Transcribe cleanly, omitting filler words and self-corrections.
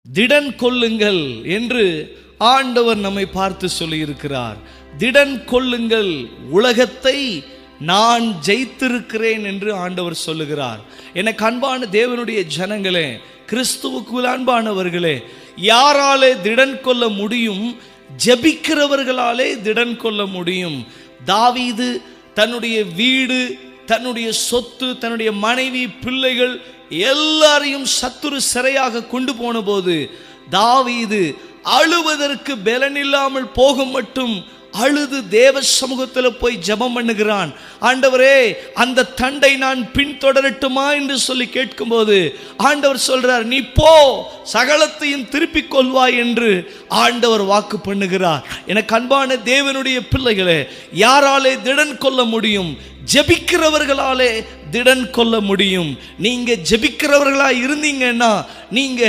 திடன் கொள்ளுங்கள் என்று ஆண்டவர் நம்மை பார்த்து சொல்லியிருக்கிறார். திடன் கொள்ளுங்கள், உலகத்தை நான் ஜெயித்திருக்கிறேன் என்று ஆண்டவர் சொல்லுகிறார். எனக்கு அன்பான தேவனுடைய ஜனங்களே, கிறிஸ்துவுக்குள் அன்பானவர்களே, யாராலே திடன் கொள்ள முடியும்? ஜெபிக்கிறவர்களாலே திடன் கொள்ள முடியும். தாவீது தன்னுடைய வீடு, தன்னுடைய சொத்து, தன்னுடைய மனைவி, பிள்ளைகள் எல்லாரையும் சத்துரு சிறையாக கொண்டு போன போது தாவீது அழுவதற்கு பலனில்லாமல் போக மட்டும் அழுது தேவ சமூகத்தில் போய் ஜெபம் பண்ணுகிறான். ஆண்டவரே, அந்த தண்டை நான் பின்தொடரட்டுமா என்று சொல்லி கேட்கும்போது ஆண்டவர் சொல்றார், நீ போ, சகலத்தையும் திருப்பிக் கொள்வாய் என்று ஆண்டவர் வாக்கு பண்ணுகிறார். எனக்கு அன்பான தேவனுடைய பிள்ளைகளே, யாராலே திடன் கொள்ள முடியும்? ஜெபிக்கிறவர்களாலே திடன் கொள்ள முடியும். நீங்க ஜெபிக்கிறவர்களா இருந்தீங்கன்னா நீங்க